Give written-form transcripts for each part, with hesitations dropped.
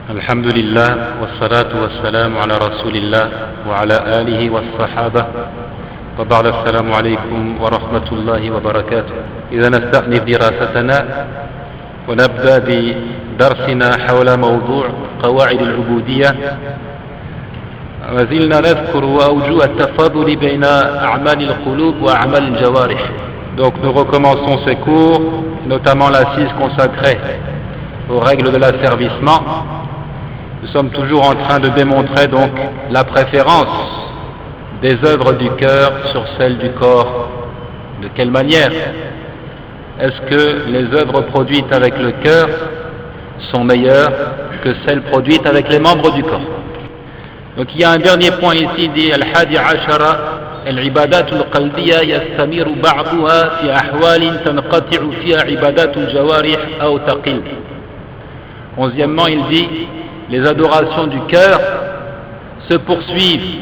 الحمد لله والصلاة والسلام على رسول الله وعلى آله والصحابة وبعد. السلام عليكم ورحمة الله وبركاته. إذا نستأنف دراستنا ونبدأ بدرسنا حول موضوع قواعد العبودية. ما زلنا نذكر أوجه التفاضل بين أعمال القلوب وأعمال الجوارح. Donc nous recommençons ces cours, notamment l'assise consacrée aux règles de l'asservissement. Nous sommes toujours en train de démontrer donc la préférence des œuvres du cœur sur celles du corps. De quelle manière est-ce que les œuvres produites avec le cœur sont meilleures que celles produites avec les membres du corps? Donc il y a un dernier point ici, dit Al-Hadi Ashara, Al-Ibadat al-Qalbiya yastamiru ba'duha fi ahwalin tanqati'u fiha ibadat al-jawarih aw taqil. 11e, il dit les adorations du cœur se poursuivent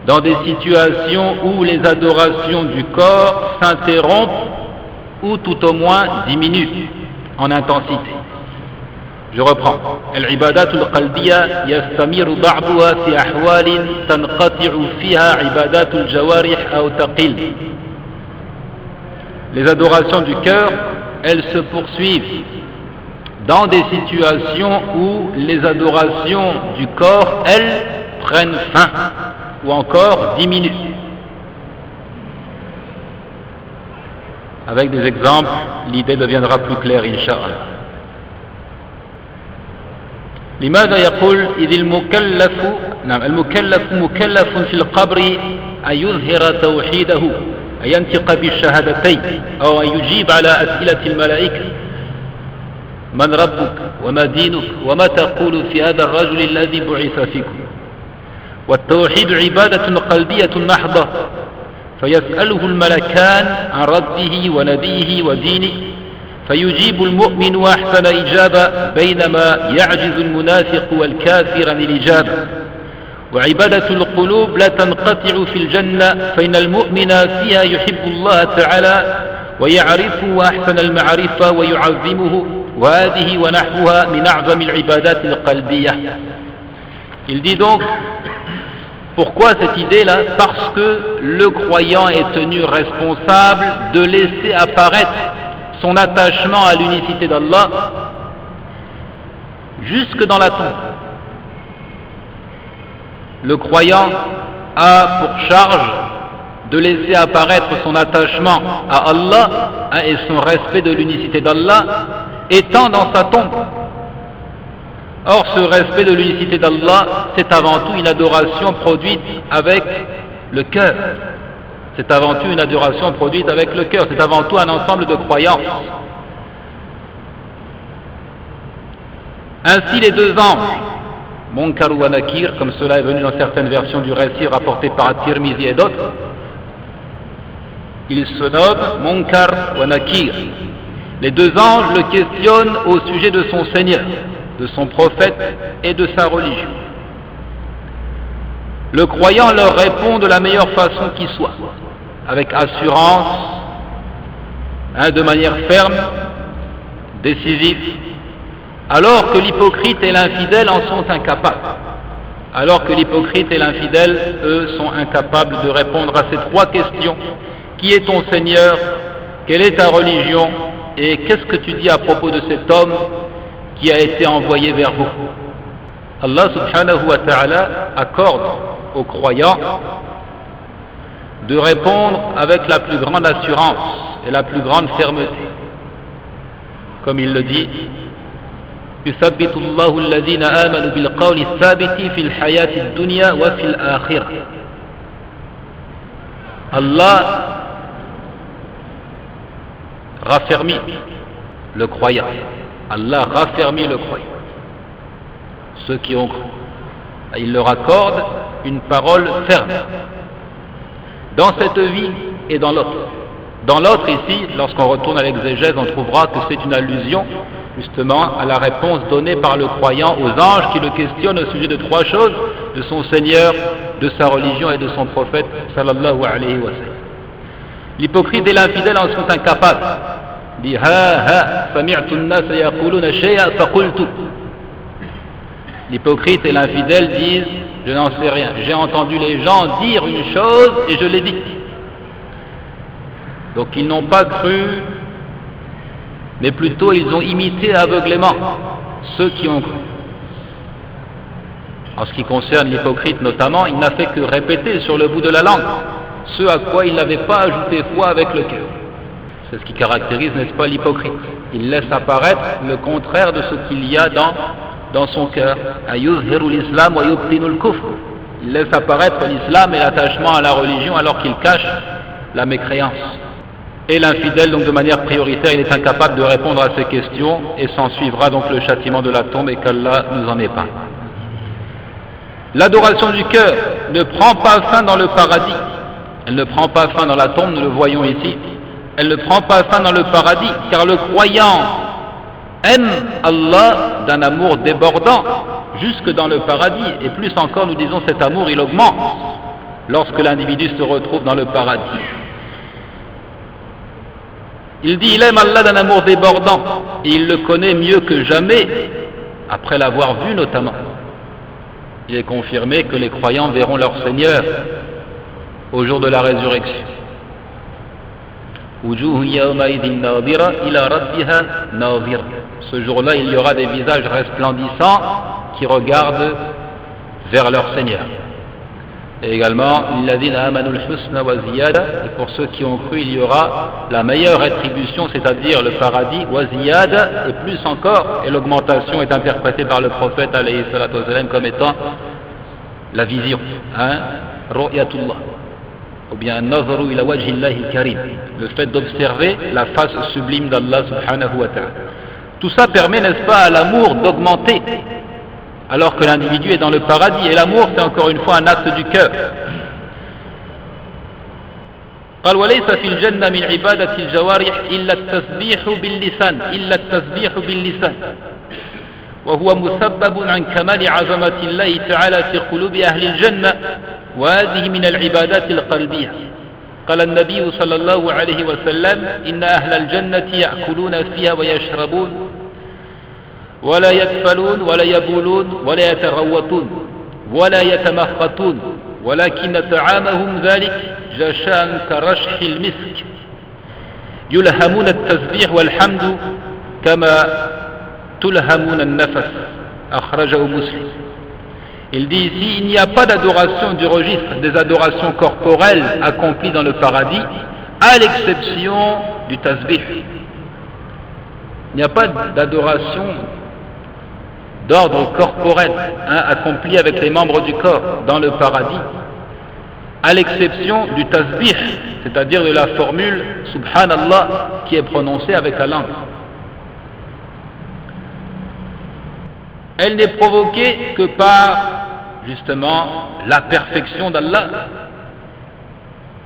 dans des situations où les adorations du corps s'interrompent ou tout au moins diminuent en intensité. Je reprends. Al-ibadat al-qalbiya yastamiru ba'duha fi ahwalin tanqati'u fiha ibadat al-jawarih aw taqil. Les adorations du cœur, elles se poursuivent dans des situations où les adorations du corps, elles, prennent fin ou encore diminuent. Avec des exemples, l'idée deviendra plus claire, Inch'Allah. لماذا يقول إذ المكلف مكلف في القبر أن يظهر توحيده، أن ينطق بالشهادتين أو أن يجيب على أسئلة الملائكة من ربك وما دينك وما تقول في هذا الرجل الذي بعث فيكم. والتوحيد عبادة قلبية محضة، فيسأله الملكان عن ربه ونبيه ودينه، فيجيب المؤمن أحسن إجابة بينما يعجز المنافق والكافر عن الإجابة. وعبادة القلوب لا تنقطع في الجنة، فإن المؤمن فيها يحب الله تعالى ويعرفه أحسن المعرفة ويعظمه، وهذه ونحوها من أعظم العبادات القلبية. Il dit donc, pourquoi cette idée-là? Parce que le croyant est tenu responsable de laisser apparaître son attachement à l'unicité d'Allah jusque dans la tombe. Le croyant a pour charge de laisser apparaître son attachement à Allah et son respect de l'unicité d'Allah étant dans sa tombe. Or, ce respect de l'unicité d'Allah, c'est avant tout une adoration produite avec le cœur. C'est avant tout une adoration produite avec le cœur. C'est avant tout un ensemble de croyances. Ainsi, les deux anges, Munkar ou Nakir, comme cela est venu dans certaines versions du récit rapporté par At-Tirmizi et d'autres, ils se nomment Munkar ou Nakir. Les deux anges le questionnent au sujet de son Seigneur, de son prophète et de sa religion. Le croyant leur répond de la meilleure façon qui soit, avec assurance, de manière ferme, décisive, alors que l'hypocrite et l'infidèle en sont incapables. Alors que l'hypocrite et l'infidèle, eux, sont incapables de répondre à ces trois questions. Qui est ton Seigneur? Quelle est ta religion? Et qu'est-ce que tu dis à propos de cet homme qui a été envoyé vers vous? Allah subhanahu wa ta'ala accorde aux croyants de répondre avec la plus grande assurance et la plus grande fermeté. Comme il le dit, يثبت الله الذين آمنوا بالقول الثابت في الحياة الدنيا وفي الآخرة. Allah raffermit le croyant. Allah raffermit le croyant. Ceux qui ont cru, il leur accorde une parole ferme dans cette vie et dans l'autre. Dans l'autre ici, lorsqu'on retourne à l'exégèse, on trouvera que c'est une allusion justement à la réponse donnée par le croyant aux anges qui le questionnent au sujet de trois choses: de son Seigneur, de sa religion et de son prophète sallallahu alayhi wa sallam. L'hypocrite et l'infidèle en sont incapables. Dit ha ha, sami'tu an-nas yaquluna shay'an faqultu. L'hypocrite et l'infidèle disent « je n'en sais rien, j'ai entendu les gens dire une chose et je l'ai dite ». Donc ils n'ont pas cru, mais plutôt ils ont imité aveuglément ceux qui ont cru. En ce qui concerne l'hypocrite notamment, il n'a fait que répéter sur le bout de la langue ce à quoi il n'avait pas ajouté foi avec le cœur. C'est ce qui caractérise, n'est-ce pas, l'hypocrite. Il laisse apparaître le contraire de ce qu'il y a dans son cœur. Il laisse apparaître l'islam et l'attachement à la religion alors qu'il cache la mécréance. Et l'infidèle, donc de manière prioritaire, il est incapable de répondre à ces questions et s'en suivra donc le châtiment de la tombe et qu'Allah nous en épargne. L'adoration du cœur ne prend pas fin dans le paradis. Elle ne prend pas fin dans la tombe, nous le voyons ici. Elle ne prend pas fin dans le paradis, car le croyant aime Allah d'un amour débordant jusque dans le paradis. Et plus encore, nous disons, cet amour, il augmente lorsque l'individu se retrouve dans le paradis. Il dit, il aime Allah d'un amour débordant, et il le connaît mieux que jamais, après l'avoir vu notamment. Il est confirmé que les croyants verront leur Seigneur au jour de la résurrection. Ce jour-là, il y aura des visages resplendissants qui regardent vers leur Seigneur. Et également, et pour ceux qui ont cru, il y aura la meilleure rétribution, c'est-à-dire le paradis, et plus encore, et l'augmentation est interprétée par le prophète alayhi salatu wasalam comme étant la vision, ru'yatullah, ou bien nazaru ila wajhillahi karim, le fait d'observer la face sublime d'Allah subhanahu wa ta'ala. Tout ça permet, n'est-ce pas, à l'amour d'augmenter alors que l'individu est dans le paradis. Et l'amour, c'est encore une fois un acte du cœur. قال وليس في الجنة من عبادة الجوارح إلا التسبيح باللسان وهو مسبب عن كمال عظمة الله تعالى في قلوب أهل الجنة وهذه من العبادات القلبية. قال النبي صلى الله عليه وسلم إن أهل الجنة يأكلون فيها ويشربون ولا يكفلون ولا يبولون ولا يتغوطون ولا يتمخطون ولكن طعامهم ذلك جشاء كرشح المسك يلهمون التسبيح والحمد كما تلهمون النفس أخرجه مسلم. Il dit ici, il n'y a pas d'adoration du registre des adorations corporelles accomplies dans le paradis, à l'exception du tasbih. Il n'y a pas d'adoration d'ordre corporel, accompli avec les membres du corps dans le paradis, à l'exception du tasbih, c'est-à-dire de la formule Subhanallah qui est prononcée avec la langue. Elle n'est provoquée que par justement la perfection d'Allah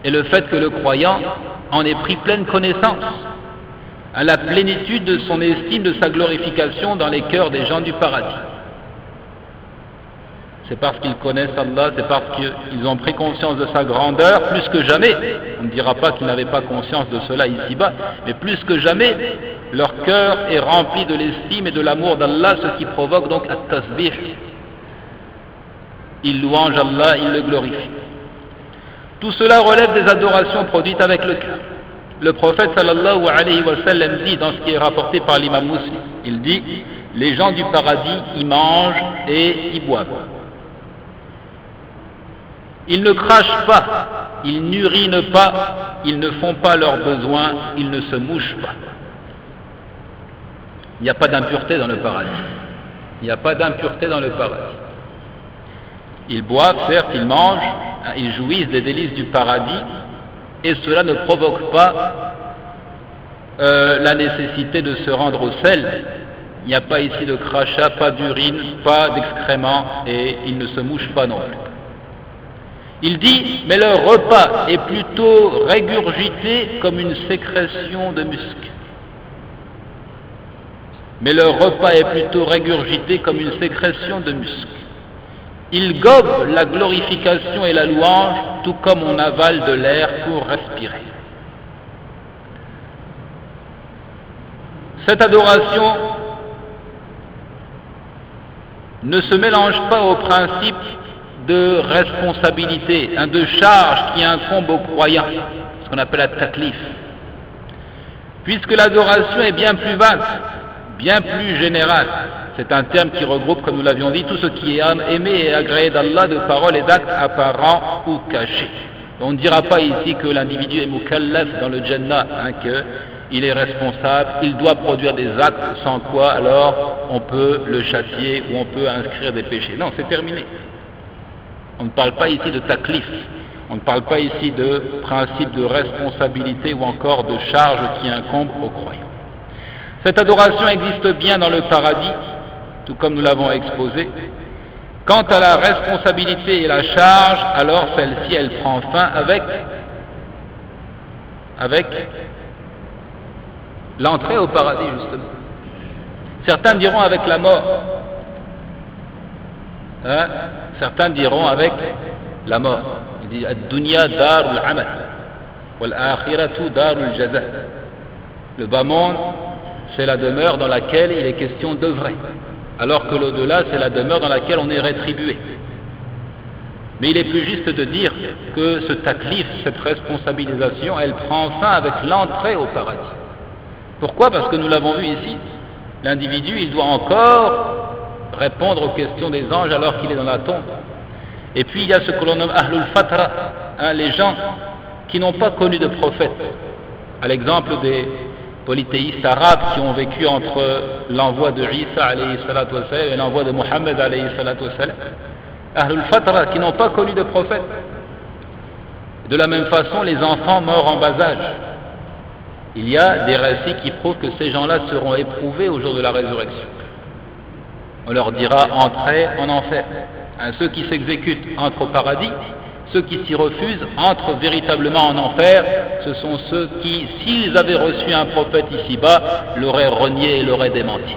et le fait que le croyant en ait pris pleine connaissance, à la plénitude de son estime, de sa glorification dans les cœurs des gens du paradis. C'est parce qu'ils connaissent Allah, c'est parce qu'ils ont pris conscience de sa grandeur, plus que jamais. On ne dira pas qu'ils n'avaient pas conscience de cela ici-bas, mais plus que jamais, leur cœur est rempli de l'estime et de l'amour d'Allah, ce qui provoque donc at-tasbih. Ils louangent Allah, ils le glorifient. Tout cela relève des adorations produites avec le cœur. Le prophète sallallahu alayhi wa sallam dit dans ce qui est rapporté par l'imam Muslim, il dit, les gens du paradis y mangent et y boivent. Ils ne crachent pas, ils n'urinent pas, ils ne font pas leurs besoins, ils ne se mouchent pas. Il n'y a pas d'impureté dans le paradis. Il n'y a pas d'impureté dans le paradis. Ils boivent, certes, ils mangent, ils jouissent des délices du paradis, et cela ne provoque pas la nécessité de se rendre au sel. Il n'y a pas ici de crachat, pas d'urine, pas d'excréments, et ils ne se mouchent pas non plus. Il dit, mais leur repas est plutôt régurgité comme une sécrétion de musc. Mais leur repas est plutôt régurgité comme une sécrétion de musc. Ils gobent la glorification et la louange, tout comme on avale de l'air pour respirer. Cette adoration ne se mélange pas au principe de responsabilité, de charge qui incombe aux croyants, ce qu'on appelle la taklif. Puisque l'adoration est bien plus vaste, bien plus générale. C'est un terme qui regroupe, comme nous l'avions dit, tout ce qui est aimé et agréé d'Allah de paroles et d'actes apparents ou cachés. On ne dira pas ici que l'individu est mukallaf dans le Jannah, qu'il est responsable, il doit produire des actes, sans quoi alors on peut le châtier ou on peut inscrire des péchés. Non, c'est terminé. On ne parle pas ici de taklif, on ne parle pas ici de principe de responsabilité ou encore de charge qui incombe aux croyants. Cette adoration existe bien dans le paradis, tout comme nous l'avons exposé. Quant à la responsabilité et la charge, alors celle-ci, elle prend fin avec l'entrée au paradis, justement. Certains diront avec la mort. Certains diront avec la mort. Il dit ad-dunya darul amal wal akhiratu darul jaza. Le bas monde, c'est la demeure dans laquelle il est question d'œuvrer, alors que l'au-delà, c'est la demeure dans laquelle on est rétribué. Mais il est plus juste de dire que ce taklif, cette responsabilisation, elle prend fin avec l'entrée au paradis. Pourquoi? Parce que nous l'avons vu ici, l'individu, il doit encore répondre aux questions des anges alors qu'il est dans la tombe. Et puis il y a ce que l'on nomme Ahlul Fatra, les gens qui n'ont pas connu de prophète, à l'exemple des polythéistes arabes qui ont vécu entre l'envoi de Isa alayhi salatu wassalam et l'envoi de Muhammad alayhi salatu wassalam. Ahlul Fatra qui n'ont pas connu de prophète. De la même façon, les enfants morts en bas âge. Il y a des récits qui prouvent que ces gens-là seront éprouvés au jour de la résurrection. On leur dira entrez en enfer. Ceux qui s'exécutent entrent au paradis, ceux qui s'y refusent entrent véritablement en enfer. Ce sont ceux qui, s'ils avaient reçu un prophète ici-bas, l'auraient renié et l'auraient démenti.